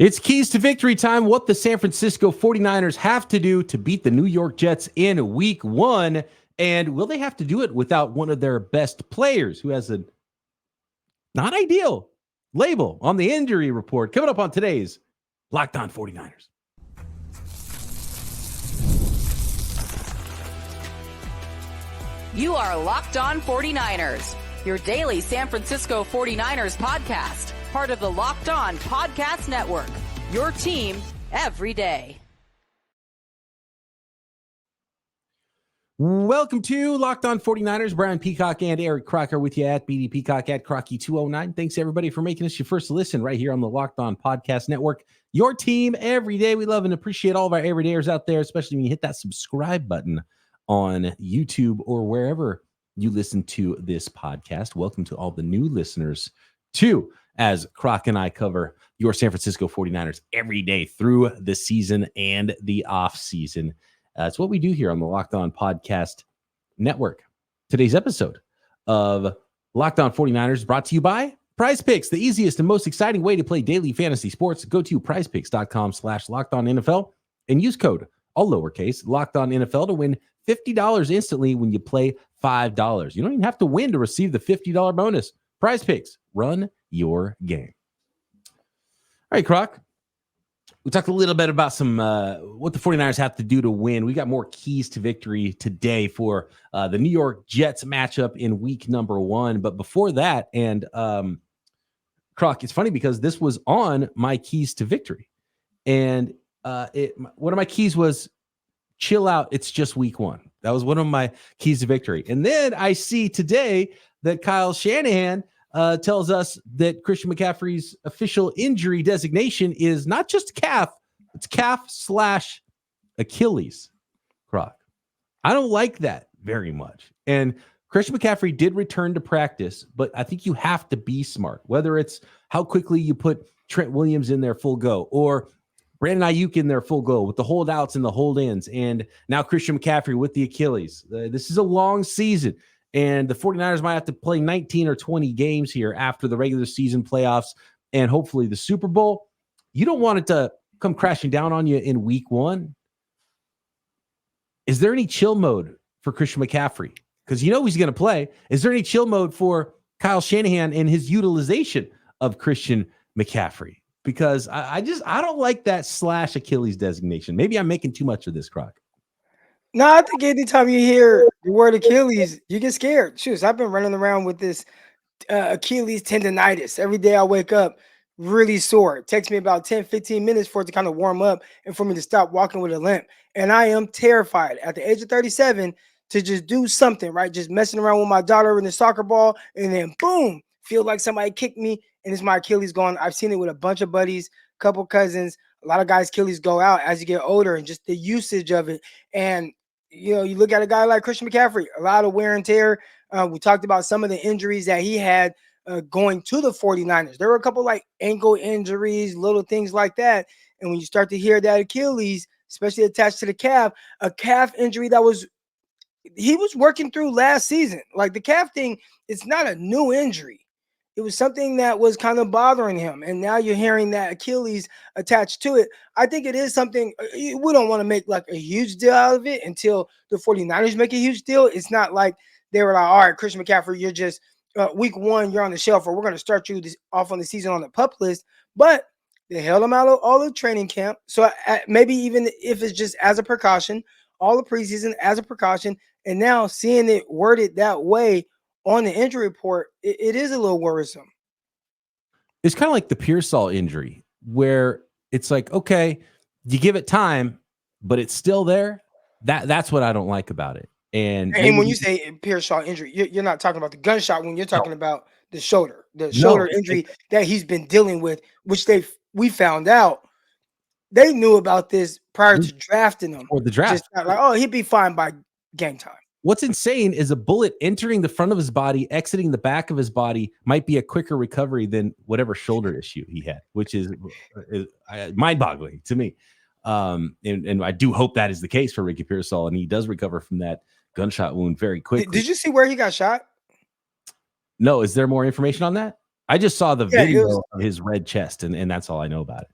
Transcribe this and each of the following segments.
It's keys to victory time. What the San Francisco 49ers have to do to beat the New York Jets in week 1. And will they have to do it without one of their best players who has a not ideal label on the injury report? Coming up on today's Locked On 49ers. You are Locked On 49ers, your daily San Francisco 49ers podcast. Part of the Locked On Podcast Network, your team every day. Welcome to Locked On 49ers. Brian Peacock and Eric Crocker with you at BD Peacock at Crocky209. Thanks, everybody, for making us your first listen right here on the Locked On Podcast Network, your team every day. We love and appreciate all of our everydayers out there, especially when you hit that subscribe button on YouTube or wherever you listen to this podcast. Welcome to all the new listeners, too, as Croc and I cover your San Francisco 49ers every day through the season and the off season. It's what we do here on the Locked On Podcast Network. Today's episode of Locked On 49ers is brought to you by Prize Picks, the easiest and most exciting way to play daily fantasy sports. Go to prizepicks.com/LockedOnNFL and use code, all lowercase, Locked On NFL to win $50 instantly when you play $5. You don't even have to win to receive the $50 bonus. Prize Picks, run your game. All right, Croc. We talked a little bit about some what the 49ers have to do to win. We got more keys to victory today for the New York Jets matchup in week number 1. But before that, and Croc, it's funny because this was on my keys to victory. And one of my keys was chill out. It's just week 1. That was one of my keys to victory. And then I see today that Kyle Shanahan tells us that Christian McCaffrey's official injury designation is not just calf, it's calf/Achilles. Croc. I don't like that very much. And Christian McCaffrey did return to practice, but I think you have to be smart, whether it's how quickly you put Trent Williams in there full go or Brandon Aiyuk in there full go with the holdouts and the hold-ins, and now Christian McCaffrey with the Achilles. This is a long season. And the 49ers might have to play 19 or 20 games here after the regular season playoffs and hopefully the Super Bowl. You don't want it to come crashing down on you in week 1. Is there any chill mode for Christian McCaffrey? Because you know he's going to play. Is there any chill mode for Kyle Shanahan and his utilization of Christian McCaffrey? Because I don't like that /Achilles designation. Maybe I'm making too much of this, Croc. No, I think anytime you hear the word Achilles, you get scared. Shoot, I've been running around with this Achilles tendonitis. Every day I wake up really sore. It takes me about 10, 15 minutes for it to kind of warm up and for me to stop walking with a limp. And I am terrified at the age of 37 to just do something, right? Just messing around with my daughter in the soccer ball and then boom, feel like somebody kicked me and it's my Achilles gone. I've seen it with a bunch of buddies, couple cousins. A lot of guys' Achilles go out as you get older and just the usage of it. And you know, you look at a guy like Christian McCaffrey, a lot of wear and tear. We talked about some of the injuries that he had going to the 49ers. There were a couple like ankle injuries, little things like that. And when you start to hear that Achilles, especially attached to the calf, a calf injury he was working through last season. Like the calf thing, it's not a new injury. It was something that was kind of bothering him. And now you're hearing that Achilles attached to it. I think it is something we don't want to make like a huge deal out of it until the 49ers make a huge deal. It's not like they were like, all right, Christian McCaffrey, you're just week 1, you're on the shelf, or we're going to start you off on the season on the PUP list. But they held him out of all the training camp. So maybe even if it's just as a precaution, all the preseason as a precaution, and now seeing it worded that way on the injury report, it is a little worrisome. It's kind of like the Pearsall injury where it's like, okay, you give it time, but it's still there. That's what I don't like about it. And when you say Pearsall injury, you're not talking about the gunshot when you're talking about the shoulder injury that he's been dealing with, which we found out they knew about this prior to drafting him. Or the draft. Just not like, oh, he'd be fine by game time. What's insane is a bullet entering the front of his body, exiting the back of his body might be a quicker recovery than whatever shoulder issue he had, which is mind-boggling to me. And I do hope that is the case for Ricky Pearsall, and he does recover from that gunshot wound very quickly. Did you see where he got shot? No. Is there more information on that? I just saw the video of his red chest, and that's all I know about it.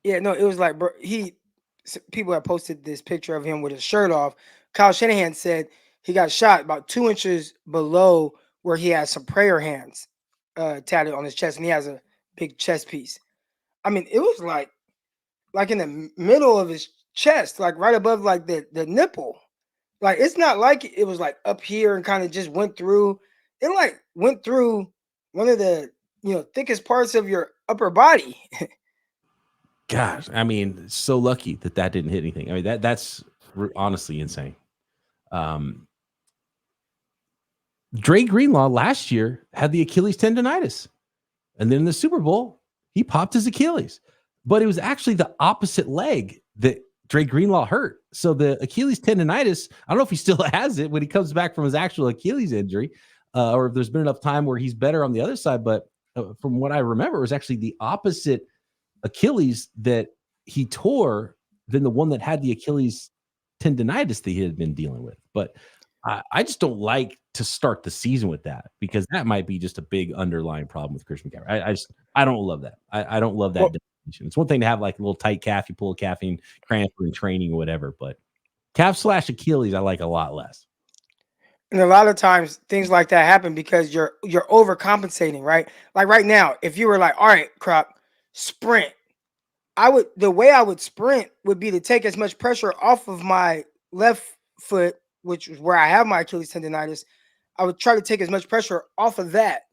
Yeah, no, it was like, bro, people have posted this picture of him with his shirt off. Kyle Shanahan said he got shot about 2 inches below where he has some prayer hands tatted on his chest, and he has a big chest piece. I mean, it was like in the middle of his chest, like right above like the nipple. Like it's not like it was like up here and kind of just went through. It like went through one of the thickest parts of your upper body. Gosh, I mean, so lucky that didn't hit anything. I mean, that's honestly insane. Dre Greenlaw last year had the Achilles tendonitis, and then in the Super Bowl, he popped his Achilles. But it was actually the opposite leg that Dre Greenlaw hurt. So the Achilles tendonitis, I don't know if he still has it when he comes back from his actual Achilles injury, or if there's been enough time where he's better on the other side. But from what I remember, it was actually the opposite Achilles that he tore than the one that had the Achilles tendonitis that he had been dealing with. But I just don't like to start the season with that, because that might be just a big underlying problem with Christian McCaffrey. I don't love that. I don't love that. Well, it's one thing to have like a little tight calf, you pull a caffeine cramp in training or whatever, but calf/Achilles I like a lot less. And a lot of times things like that happen because you're overcompensating, right? Like right now, if you were like, all right, Croc, sprint, the way I would sprint would be to take as much pressure off of my left foot, which is where I have my Achilles tendonitis. I would try to take as much pressure off of that,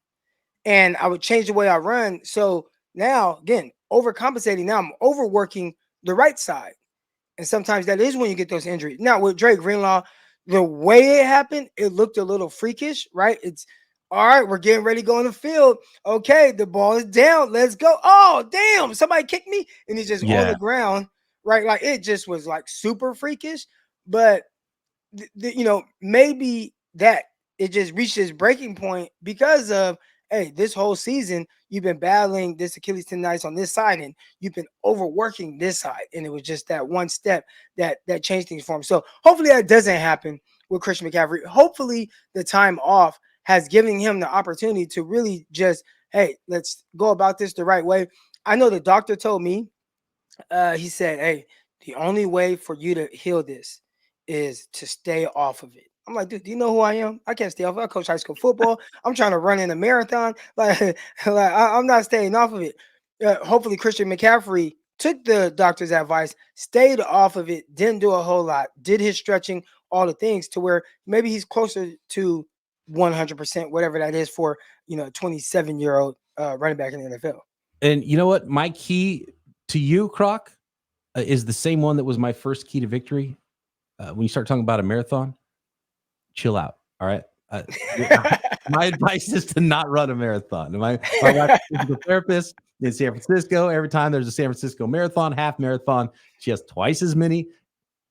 and I would change the way I run. So now, again, overcompensating. Now I'm overworking the right side, and sometimes that is when you get those injuries. Now with Dre Greenlaw, the way it happened, it looked a little freakish, right? It's all right. We're getting ready to go on the field. Okay, the ball is down. Let's go. Oh, damn! Somebody kicked me, and he's just on the ground, right? Like it just was like super freakish, but. Maybe that it just reached this breaking point because of, hey, this whole season you've been battling this Achilles tendonitis on this side, and you've been overworking this side, and it was just that one step that changed things for him. So hopefully that doesn't happen with Christian McCaffrey. Hopefully the time off has given him the opportunity to really just, hey, let's go about this the right way. I know the doctor told me, he said, hey, the only way for you to heal this is to stay off of it. I'm like, dude, do you know who I am? I can't stay off. I coach high school football. I'm trying to run in a marathon. I'm not staying off of it. Hopefully Christian McCaffrey took the doctor's advice, stayed off of it, didn't do a whole lot, did his stretching, all the things to where maybe he's closer to 100%, whatever that is for, a 27-year-old running back in the NFL. And you know what? My key to you, Croc, is the same one that was my first key to victory. When you start talking about a marathon, chill out. All right. My advice is to not run a marathon. My wife is a therapist in San Francisco. Every time there's a San Francisco marathon, half marathon, she has twice as many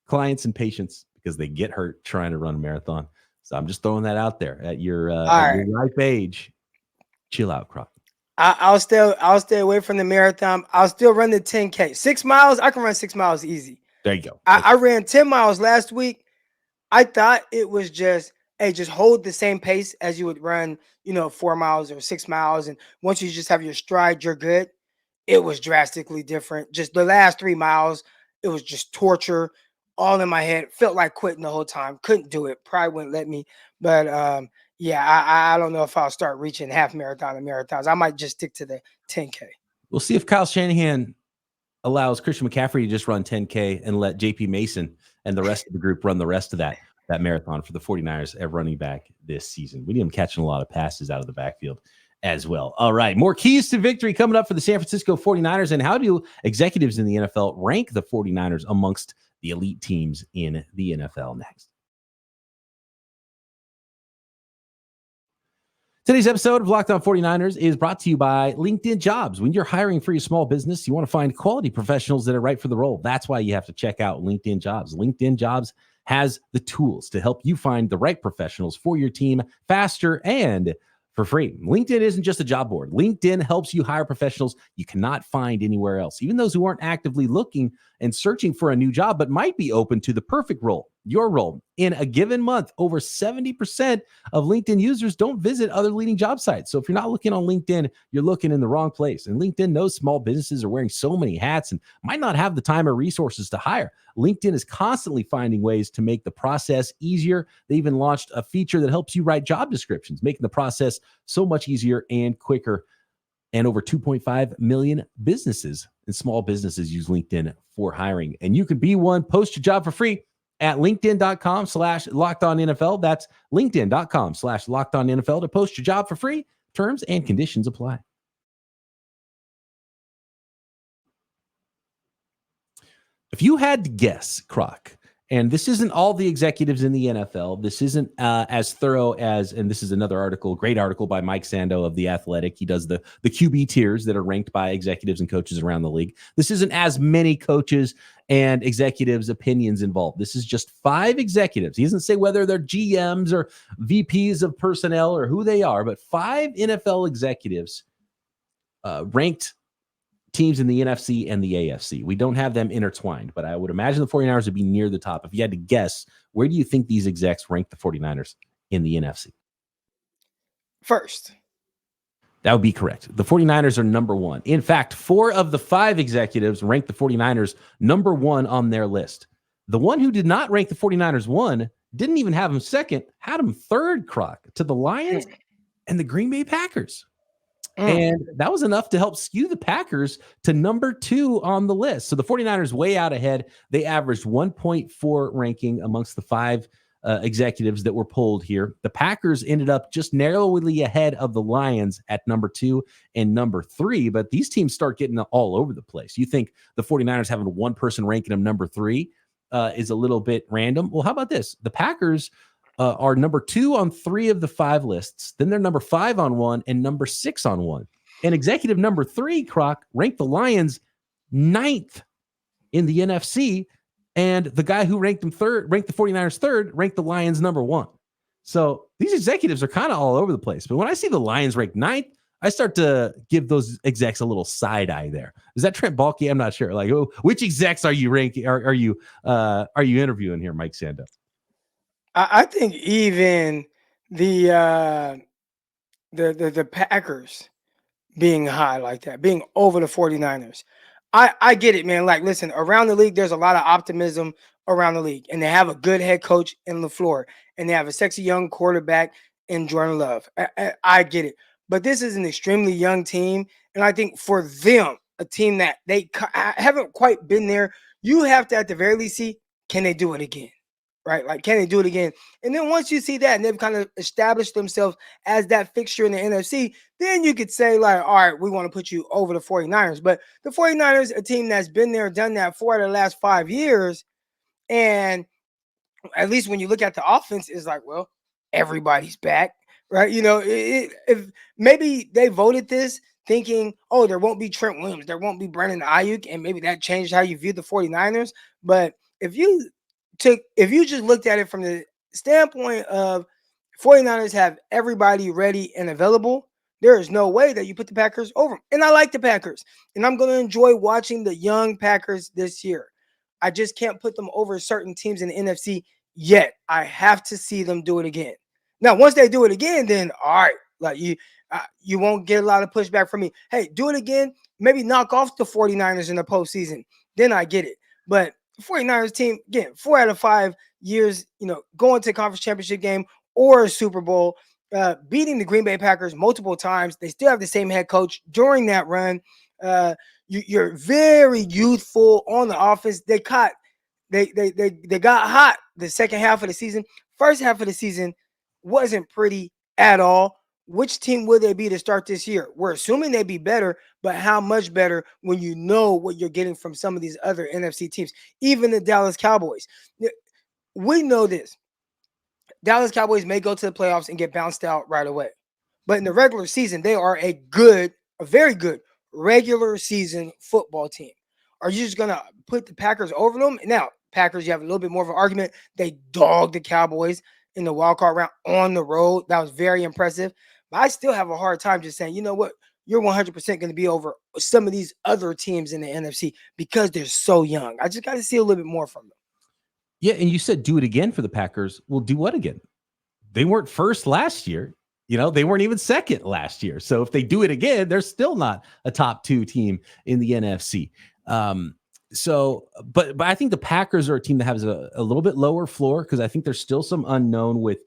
clients and patients because they get hurt trying to run a marathon. So I'm just throwing that out there at your ripe age. Chill out, Croc. I'll stay away from the marathon. I'll still run the 10K. 6 miles, I can run 6 miles easy. There you go. I ran 10 miles last week. I thought it was just, hey, just hold the same pace as you would run, 4 miles or 6 miles. And once you just have your stride, you're good. It was drastically different. Just the last 3 miles, it was just torture all in my head. Felt like quitting the whole time. Couldn't do it. Probably wouldn't let me. But I don't know if I'll start reaching half marathon and marathons. I might just stick to the 10K. We'll see if Kyle Shanahan allows Christian McCaffrey to just run 10K and let JP Mason and the rest of the group run the rest of that marathon for the 49ers at running back this season. We need him catching a lot of passes out of the backfield as well. All right, more keys to victory coming up for the San Francisco 49ers, and how do executives in the NFL rank the 49ers amongst the elite teams in the NFL next. Today's episode of Locked On 49ers is brought to you by LinkedIn Jobs. When you're hiring for your small business, you want to find quality professionals that are right for the role. That's why you have to check out LinkedIn Jobs. LinkedIn Jobs has the tools to help you find the right professionals for your team faster and for free. LinkedIn isn't just a job board. LinkedIn helps you hire professionals you cannot find anywhere else, even those who aren't actively looking and searching for a new job, but might be open to the perfect role. your role. In a given month, over 70% of LinkedIn users don't visit other leading job sites. So if you're not looking on LinkedIn, you're looking in the wrong place. And LinkedIn knows small businesses are wearing so many hats and might not have the time or resources to hire. LinkedIn is constantly finding ways to make the process easier. They even launched a feature that helps you write job descriptions, making the process so much easier and quicker. And over 2.5 million businesses and small businesses use LinkedIn for hiring. And you could be one. Post your job for free at linkedin.com/lockedonnfl. That's linkedin.com/lockedonnfl to post your job for free. Terms and conditions apply. If you had to guess, Croc, and this isn't all the executives in the NFL. This isn't as thorough as, and this is another article, great article by Mike Sando of The Athletic. He does the QB tiers that are ranked by executives and coaches around the league. This isn't as many coaches and executives' opinions involved. This is just 5 executives. He doesn't say whether they're GMs or VPs of personnel or who they are, but 5 NFL executives ranked teams in the NFC and the AFC. We don't have them intertwined, but I would imagine the 49ers would be near the top. If you had to guess, where do you think these execs rank the 49ers in the NFC? First. That would be correct. The 49ers are number 1. In fact, 4 of the 5 executives rank the 49ers number 1 on their list. The one who did not rank the 49ers 1 didn't even have them second, had them third, Croc, to the Lions and the Green Bay Packers. And that was enough to help skew the Packers to number 2 on the list. So the 49ers way out ahead. They averaged 1.4 ranking amongst the 5 executives that were polled here. The Packers ended up just narrowly ahead of the Lions at number 2 and number 3. But these teams start getting all over the place. You think the 49ers having one person ranking them number 3 is a little bit random. Well, how about this? The Packers are number 2 on 3 of the 5 lists. Then they're number 5 on 1 and number 6 on 1. And executive number 3, Croc, ranked the Lions 9th in the NFC. And the guy who ranked the 49ers 3rd, ranked the Lions number 1. So these executives are kind of all over the place. But when I see the Lions ranked 9th, I start to give those execs a little side eye there. Is that Trent Baalke? I'm not sure. Like, which execs are you ranking? Are you interviewing here, Mike Sando? I think even the Packers being high like that, being over the 49ers. I get it, man. Like, listen, around the league, there's a lot of optimism around the league, and they have a good head coach in LaFleur, and they have a sexy young quarterback in Jordan Love. I get it. But this is an extremely young team, and I think for them, a team that they haven't quite been there, you have to at the very least see, can they do it again? Right? Like, can they do it again? And then once you see that and they've kind of established themselves as that fixture in the NFC, then you could say, like, all right, we want to put you over the 49ers. But the 49ers, a team that's been there, done that 4 out of the last 5 years. And at least when you look at the offense, it's like, well, everybody's back, right? You know, if maybe they voted this thinking, oh, there won't be Trent Williams, there won't be Brandon Aiyuk, and maybe that changed how you view the 49ers. But if you just looked at it from the standpoint of 49ers have everybody ready and available, there is no way that you put the Packers over them. And I like the Packers, and I'm going to enjoy watching the young Packers this year. I just can't put them over certain teams in the NFC yet. I have to see them do it again. Now, once they do it again, then all right, like you won't get a lot of pushback from me. Hey, do it again. Maybe knock off the 49ers in the postseason. Then I get it. But 49ers team, again, 4 out of 5 years, going to a conference championship game or a Super Bowl, beating the Green Bay Packers multiple times. They still have the same head coach during that run. You're very youthful on the offense. They got hot the second half of the season. First half of the season wasn't pretty at all. Which team will they be to start this year? We're assuming they'd be better, but how much better when you know what you're getting from some of these other NFC teams, even the Dallas Cowboys. We know this. Dallas Cowboys may go to the playoffs and get bounced out right away. But in the regular season, they are a very good regular season football team. Are you just going to put the Packers over them? Now, Packers, you have a little bit more of an argument. They dogged the Cowboys in the wild card round on the road. That was very impressive. But I still have a hard time just saying, you know what, you're 100% going to be over some of these other teams in the NFC because they're so young. I just got to see a little bit more from them. Yeah, and you said do it again for the Packers. Well, do what again? They weren't first last year. They weren't even second last year. So if they do it again, they're still not a top 2 team in the NFC. But I think the Packers are a team that has a little bit lower floor because I think there's still some unknown with,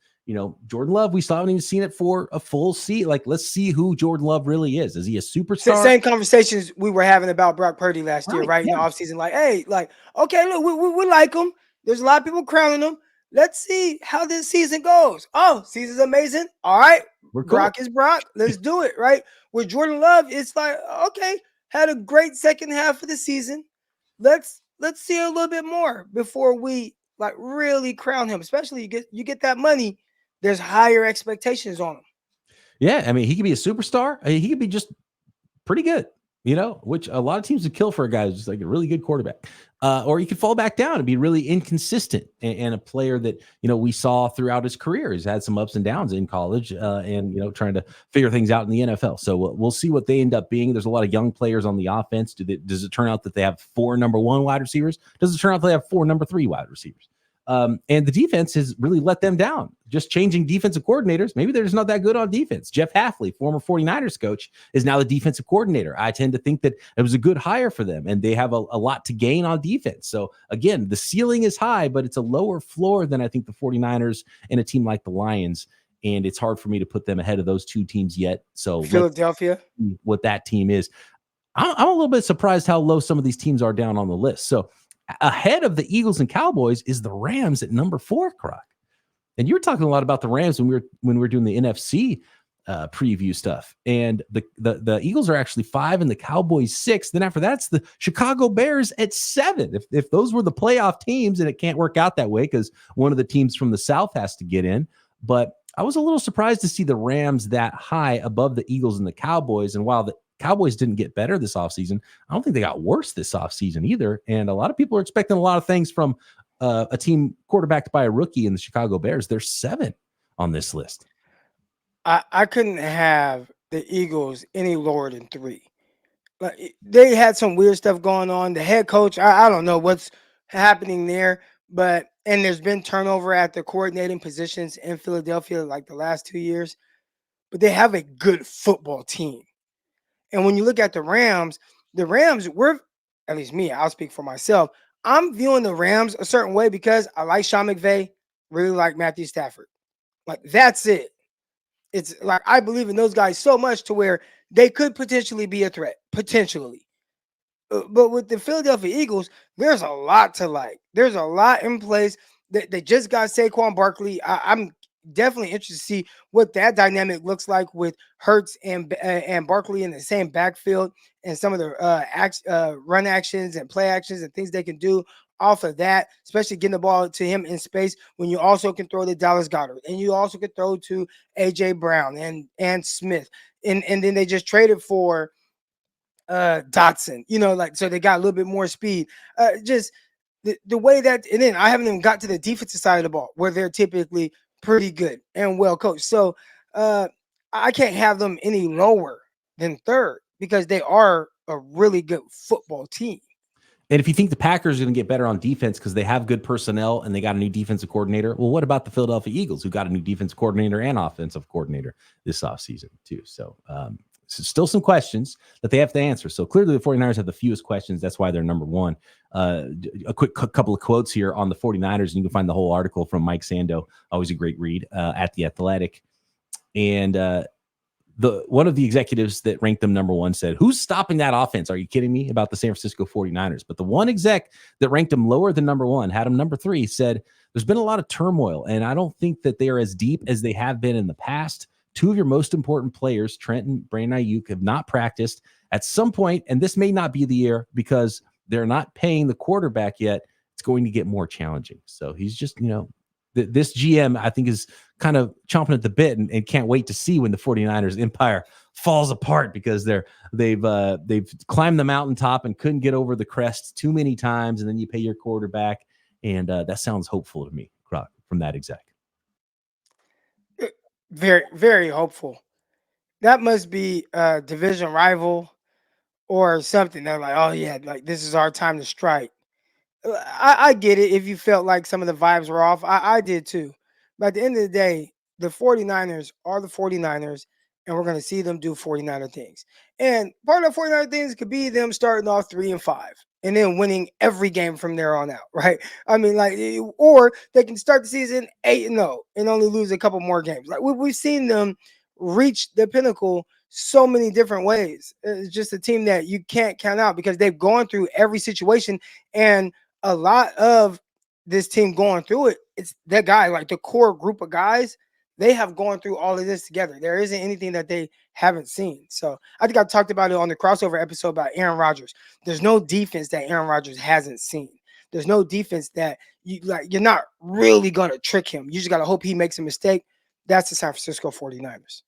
Jordan Love. We still haven't even seen it for a full season. Like, let's see who Jordan Love really is. Is he a superstar? Same conversations we were having about Brock Purdy last year, right? Yeah. In the offseason, like, hey, like, okay, look, we like him. There's a lot of people crowning him. Let's see how this season goes. Oh, season's amazing. All right. We're cool. Brock is Brock. Let's do it, right? With Jordan Love, it's like, okay, had a great second half of the season. Let's see a little bit more before we like really crown him. Especially you get that money, there's higher expectations on him. Yeah, I mean, he could be a superstar. I mean, he could be just pretty good, which a lot of teams would kill for a guy who's just like a really good quarterback. Or he could fall back down and be really inconsistent and a player that, we saw throughout his career. He's had some ups and downs in college and, trying to figure things out in the NFL. So we'll see what they end up being. There's a lot of young players on the offense. Does it turn out that they have 4 number 1 wide receivers? Does it turn out they have 4 number 3 wide receivers? And the defense has really let them down. Just changing defensive coordinators. Maybe they're just not that good on defense. Jeff Hafley, former 49ers coach, is now the defensive coordinator. I tend to think that it was a good hire for them, and they have a lot to gain on defense. So, again, the ceiling is high, but it's a lower floor than I think the 49ers and a team like the Lions. And it's hard for me to put them ahead of those 2 teams yet. So Philadelphia, what that team is. I'm a little bit surprised how low some of these teams are down on the list. So, ahead of the Eagles and Cowboys is the Rams at number 4, Croc. And you were talking a lot about the Rams when we were doing the NFC preview stuff. And the Eagles are actually 5 and the Cowboys 6. Then after that's the Chicago Bears at 7. If those were the playoff teams, and it can't work out that way because one of the teams from the South has to get in. But I was a little surprised to see the Rams that high above the Eagles and the Cowboys. And while the Cowboys didn't get better this offseason, I don't think they got worse this offseason either. And a lot of people are expecting a lot of things from a team quarterbacked by a rookie in the Chicago Bears. They're 7 on this list. I couldn't have the Eagles any lower than 3. Like, they had some weird stuff going on. The head coach, I don't know what's happening there, and there's been turnover at the coordinating positions in Philadelphia like the last 2 years, but they have a good football team. And when you look at the Rams were, at least me, I'll speak for myself. I'm viewing the Rams a certain way because I like Sean McVay, really like Matthew Stafford. Like, that's it. It's like I believe in those guys so much to where they could potentially be a threat, potentially. But with the Philadelphia Eagles, there's a lot to like. There's a lot in place. They just got Saquon Barkley. I'm definitely interested to see what that dynamic looks like with Hurts and Barkley in the same backfield, and some of the run actions and play actions and things they can do off of that, especially getting the ball to him in space when you also can throw to Dallas Goedert and you also can throw to A.J. Brown and Smith. And then they just traded for Dotson, so they got a little bit more speed. Just the way that, and then I haven't even got to the defensive side of the ball where they're typically pretty good and well coached. So I can't have them any lower than 3rd because they are a really good football team. And if you think the Packers are going to get better on defense because they have good personnel and they got a new defensive coordinator, well, what about the Philadelphia Eagles, who got a new defensive coordinator and offensive coordinator this offseason too? So still some questions that they have to answer. So clearly the 49ers have the fewest questions. That's why they're number 1. A quick couple of quotes here on the 49ers, and you can find the whole article from Mike Sando, always a great read, at The Athletic. And one of the executives that ranked them number 1 said, "Who's stopping that offense? Are you kidding me?" about the San Francisco 49ers. But the one exec that ranked them lower than number 1, had them number 3, said, "There's been a lot of turmoil, and I don't think that they are as deep as they have been in the past. 2 of your most important players, Trent and Brandon Aiyuk, have not practiced at some point, and this may not be the year because they're not paying the quarterback yet. It's going to get more challenging." So he's just, this GM, I think, is kind of chomping at the bit and can't wait to see when the 49ers empire falls apart because they've climbed the mountaintop and couldn't get over the crest too many times, and then you pay your quarterback, and that sounds hopeful to me, Croc, from that exec. Very, very hopeful. That must be a division rival or something. They're like, oh yeah, like this is our time to strike. I get it if you felt like some of the vibes were off. I did too. But at the end of the day, the 49ers are the 49ers, and we're going to see them do 49er things. And part of the 49er things could be them starting off 3-5 and then winning every game from there on out, right? I mean, like, or they can start the season 8-0 and only lose a couple more games. Like, we've seen them reach the pinnacle so many different ways. It's just a team that you can't count out because they've gone through every situation. And a lot of this team going through it, it's that guy, like the core group of guys, they have gone through all of this together. There isn't anything that they haven't seen. So I think I talked about it on the crossover episode about Aaron Rodgers. There's no defense that Aaron Rodgers hasn't seen. There's no defense that you're not really gonna trick him. You just gotta hope he makes a mistake. That's the San Francisco 49ers.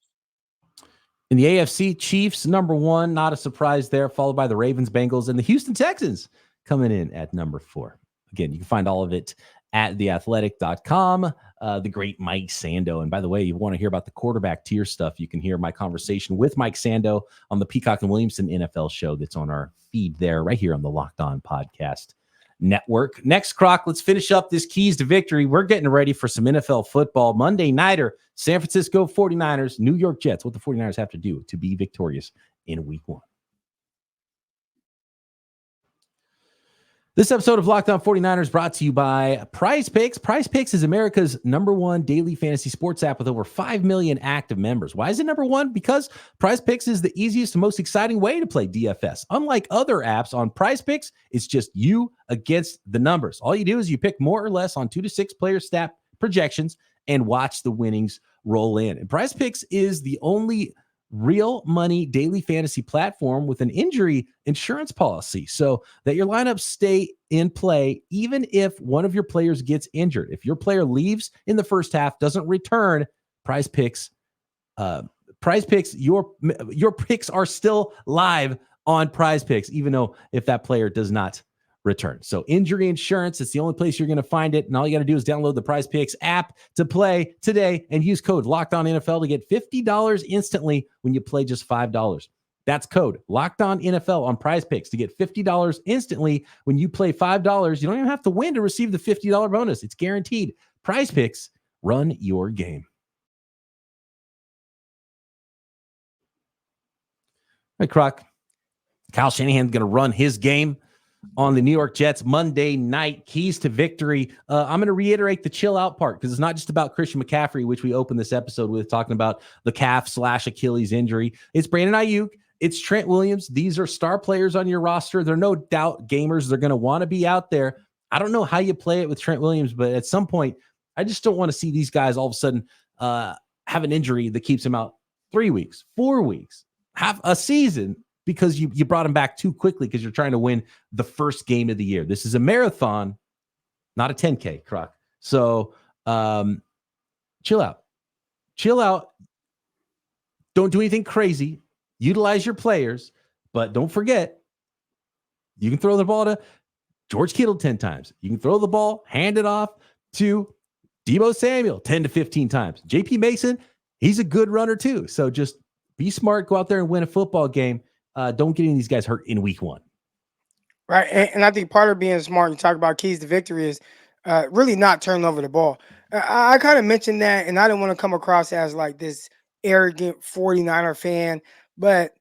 In the AFC, Chiefs number 1, not a surprise there, followed by the Ravens, Bengals, and the Houston Texans coming in at number 4. Again, you can find all of it at theathletic.com. The great Mike Sando. And by the way, you want to hear about the quarterback tier stuff, you can hear my conversation with Mike Sando on the Peacock and Williamson NFL show that's on our feed there, right here on the Locked On Podcast Network. Next, Croc, let's finish up this keys to victory. We're getting ready for some NFL football. Monday nighter, San Francisco 49ers, New York Jets. What the 49ers have to do to be victorious in week 1. This episode of Locked On 49ers brought to you by Prize Picks. Prize Picks is America's #1 daily fantasy sports app with over 5 million active members. Why is it #1? Because Prize Picks is the easiest and most exciting way to play DFS. Unlike other apps, on Prize Picks, it's just you against the numbers. All you do is you pick more or less on 2 to 6 player stat projections and watch the winnings roll in. And Prize Picks is the only real money daily fantasy platform with an injury insurance policy so that your lineups stay in play even if one of your players gets injured. If your player leaves in the first half, doesn't return, Prize Picks, your picks are still live on Prize Picks, even though if that player does not return. So injury insurance, it's the only place you're going to find it. And all you got to do is download the Prize Picks app to play today and use code LOCKEDONNFL to get $50 instantly when you play just $5. That's code LOCKEDONNFL on Prize Picks to get $50 instantly when you play $5. You don't even have to win to receive the $50 bonus. It's guaranteed. Prize Picks, run your game. Hey, Croc. Kyle Shanahan's going to run his game on the New York Jets Monday night. Keys to victory. I'm going to reiterate the chill out part because it's not just about Christian McCaffrey, which we opened this episode with talking about the calf/Achilles injury. It's Brandon Aiyuk. It's Trent Williams. These are star players on your roster. They're no doubt gamers. They're going to want to be out there. I don't know how you play it with Trent Williams, but at some point, I just don't want to see these guys all of a sudden have an injury that keeps them out 3 weeks, 4 weeks, half a season, because you brought him back too quickly because you're trying to win the first game of the year. This is a marathon, not a 10K, Croc. So chill out. Chill out. Don't do anything crazy. Utilize your players, but don't forget, you can throw the ball to George Kittle 10 times. You can throw the ball, hand it off to Deebo Samuel 10 to 15 times. JP Mason, he's a good runner too. So just be smart, go out there and win a football game. Don't get any of these guys hurt in week 1. Right. And I think part of being smart, you talk about keys to victory, is really not turning over the ball. I kind of mentioned that, and I didn't want to come across as like this arrogant 49er fan, but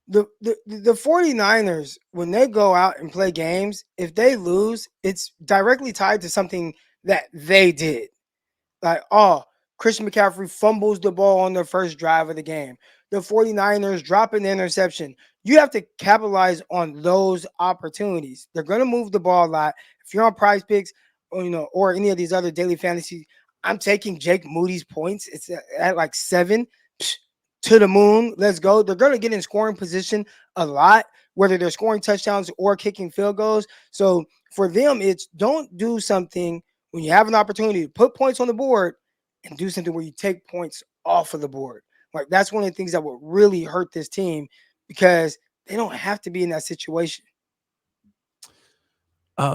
the 49ers, when they go out and play games, if they lose, it's directly tied to something that they did. Like, Christian McCaffrey fumbles the ball on the first drive of the game. The 49ers drop an interception. You have to capitalize on those opportunities. They're going to move the ball a lot. If you're on Prize Picks, or any of these other daily fantasy, I'm taking Jake Moody's points. It's at like 7 to the moon. Let's go. They're going to get in scoring position a lot, whether they're scoring touchdowns or kicking field goals. So for them, it's don't do something when you have an opportunity to put points on the board and do something where you take points off of the board. Like, that's one of the things that would really hurt this team because they don't have to be in that situation.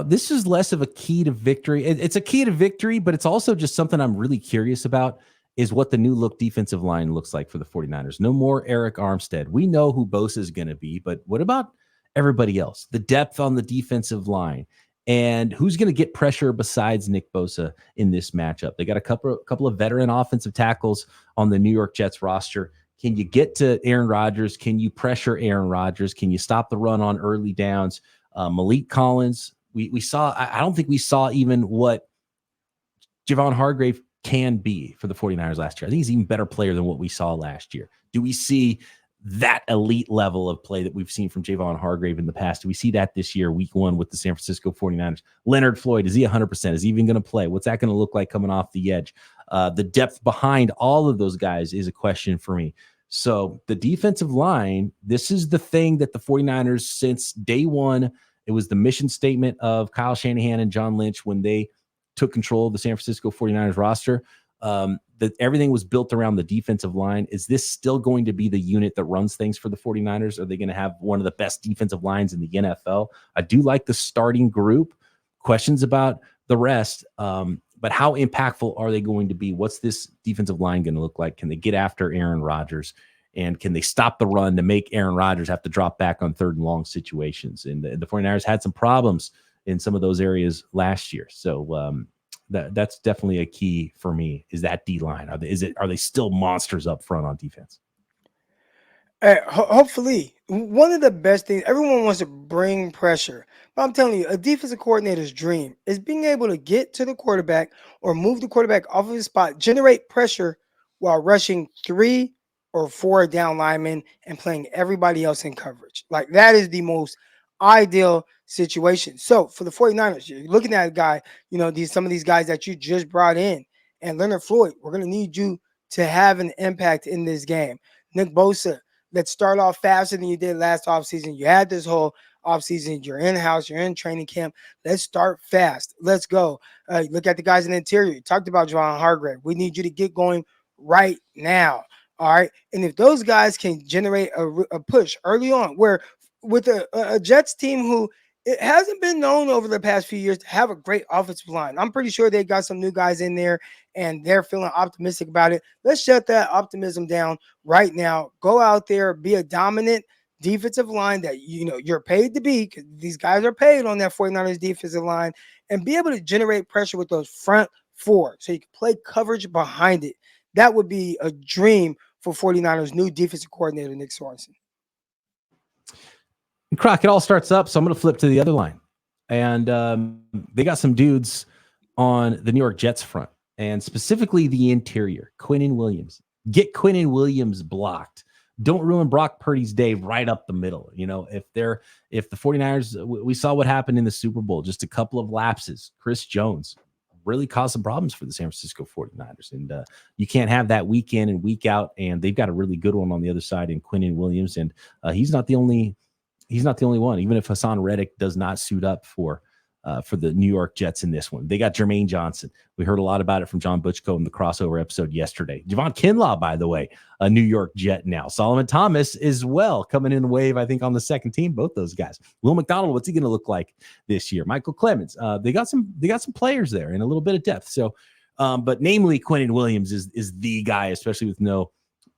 This is less of a key to victory. It's a key to victory, but it's also just something I'm really curious about is what the new look defensive line looks like for the 49ers. No more Eric Armstead. We know who Bosa is going to be, but what about everybody else? The depth on the defensive line And who's going to get pressure besides Nick Bosa in this matchup? They got a couple of veteran offensive tackles on the New York Jets roster. Can you get to Aaron Rodgers? Can you pressure Aaron Rodgers? Can you stop the run on early downs? Malik Collins, we saw, I don't think we saw even what Javon Hargrave can be for the 49ers last year. I think he's an even better player than what we saw last year. Do we see that elite level of play that we've seen from Javon Hargrave in the past? Do we see that this year, week one with the San Francisco 49ers? Leonard Floyd, is he 100%? Is he even going to play? What's that going to look like coming off the edge? The depth behind all of those guys is a question for me. So the defensive line, this is the thing that the 49ers, since day one, it was the mission statement of Kyle Shanahan and John Lynch when they took control of the San Francisco 49ers roster, that everything was built around the defensive line. Is this still going to be the unit that runs things for the 49ers? Are they going to have one of the best defensive lines in the NFL? I do like the starting group. Questions about the rest, but how impactful are they going to be? What's this defensive line going to look like? Can they get after Aaron Rodgers? And can they stop the run to make Aaron Rodgers have to drop back on 3rd and long situations? And the 49ers had some problems in some of those areas last year. So that's definitely a key for me, is that D-line. Are they still monsters up front on defense? Hopefully. One of the best things, everyone wants to bring pressure. But I'm telling you, a defensive coordinator's dream is being able to get to the quarterback or move the quarterback off of his spot, generate pressure while rushing 3 or 4 down linemen and playing everybody else in coverage. Like, that is the most ideal situation. So for the 49ers, you're looking at a guy, some of these guys that you just brought in, and Leonard Floyd, we're going to need you to have an impact in this game. Nick Bosa, let's start off faster than you did last offseason. You had this whole offseason. You're in-house. You're in training camp. Let's start fast. Let's go. Look at the guys in the interior. You talked about Javon Hargrave. We need you to get going right now. All right. And if those guys can generate a push early on, where with a Jets team who it hasn't been known over the past few years to have a great offensive line. I'm pretty sure they got some new guys in there and they're feeling optimistic about it. Let's shut that optimism down right now. Go out there, be a dominant defensive line that you're paid to be, because these guys are paid on that 49ers defensive line, and be able to generate pressure with those front 4 so you can play coverage behind it. That would be a dream for 49ers new defensive coordinator Nick Sorensen. Croc, it all starts up, so I'm going to flip to the other line. And they got some dudes on the New York Jets front, and specifically the interior. Quinnen Williams. Get Quinnen Williams blocked. Don't ruin Brock Purdy's day right up the middle. If the 49ers, we saw what happened in the Super Bowl, just a couple of lapses. Chris Jones really caused some problems for the San Francisco 49ers. And you can't have that week in and week out, and they've got a really good one on the other side in Quinnen Williams. And he's not the only one. Even if Hassan Reddick does not suit up for the New York Jets in this one, they got Jermaine Johnson. We heard a lot about it from John Butchko in the crossover episode yesterday. Javon Kinlaw, by the way, a New York Jet now. Solomon Thomas as well, coming in the wave, I think, on the second team. Both those guys. Will McDonald, what's he going to look like this year? Michael Clemens. They got some players there and a little bit of depth. So, but namely, Quinnen Williams is the guy, especially with no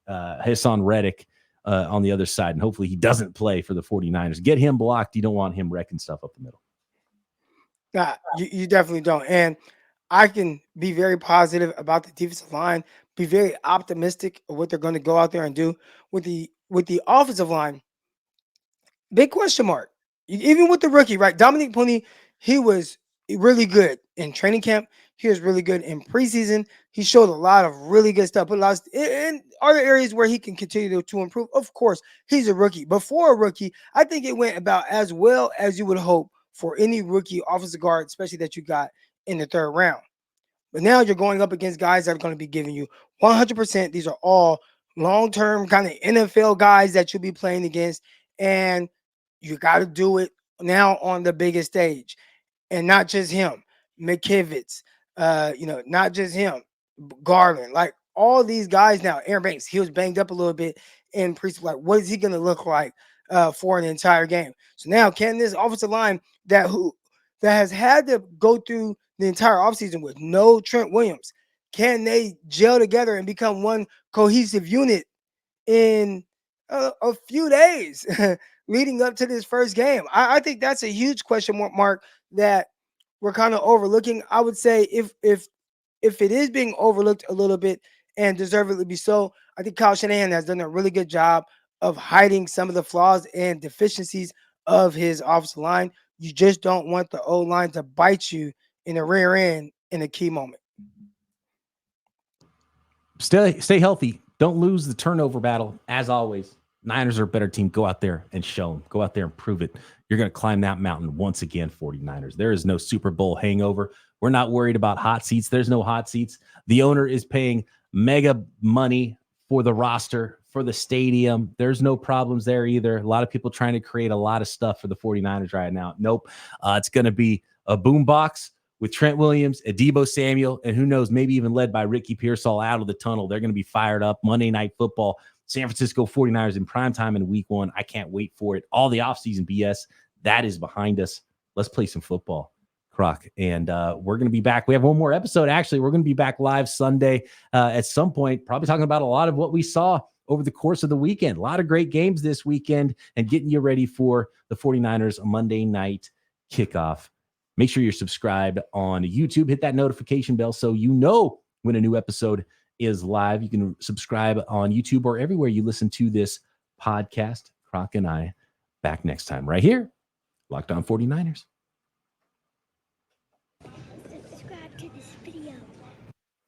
Hassan Reddick on the other side, and hopefully he doesn't play for the 49ers. Get him blocked. You don't want him wrecking stuff up the middle. Nah, you definitely don't. And I can be very positive about the defensive line, be very optimistic of what they're going to go out there and do with the offensive line. Big question mark. Even with the rookie, right? Dominic Puni, he was really good in training camp. He was really good in preseason. He showed a lot of really good stuff. But in other areas where he can continue to improve. Of course, he's a rookie. Before a rookie, I think it went about as well as you would hope for any rookie offensive guard, especially that you got in the 3rd round. But now you're going up against guys that are going to be giving you 100%. These are all long-term kind of NFL guys that you'll be playing against. And you got to do it now on the biggest stage. And not just him. McKivitz, not just him. Garland, like all these guys now. Aaron Banks, he was banged up a little bit in preseason. Like, what is he going to look like for an entire game? So now, can this offensive line that has had to go through the entire offseason with no Trent Williams, can they gel together and become one cohesive unit in a few days leading up to this first game? I think that's a huge question mark that we're kind of overlooking. I would say if it is being overlooked a little bit and deservedly be so, I think Kyle Shanahan has done a really good job of hiding some of the flaws and deficiencies of his offensive line. You just don't want the O-line to bite you in the rear end in a key moment. Stay healthy. Don't lose the turnover battle. As always, Niners are a better team. Go out there and show them. Go out there and prove it. You're going to climb that mountain once again, 49ers. There is no Super Bowl hangover. We're not worried about hot seats. There's no hot seats. The owner is paying mega money for the roster, for the stadium. There's no problems there either. A lot of people trying to create a lot of stuff for the 49ers right now. Nope. It's going to be a boombox with Trent Williams, Deebo Samuel, and who knows, maybe even led by Ricky Pearsall out of the tunnel. They're going to be fired up. Monday Night Football, San Francisco 49ers in primetime in week 1. I can't wait for it. All the offseason BS, that is behind us. Let's play some football, Croc. And we're going to be back. We have one more episode. Actually, we're going to be back live Sunday at some point, probably talking about a lot of what we saw over the course of the weekend. A lot of great games this weekend and getting you ready for the 49ers Monday night kickoff. Make sure you're subscribed on YouTube. Hit that notification bell so you know when a new episode is live. You can subscribe on YouTube or everywhere you listen to this podcast. Croc and I back next time right here. Locked On 49ers.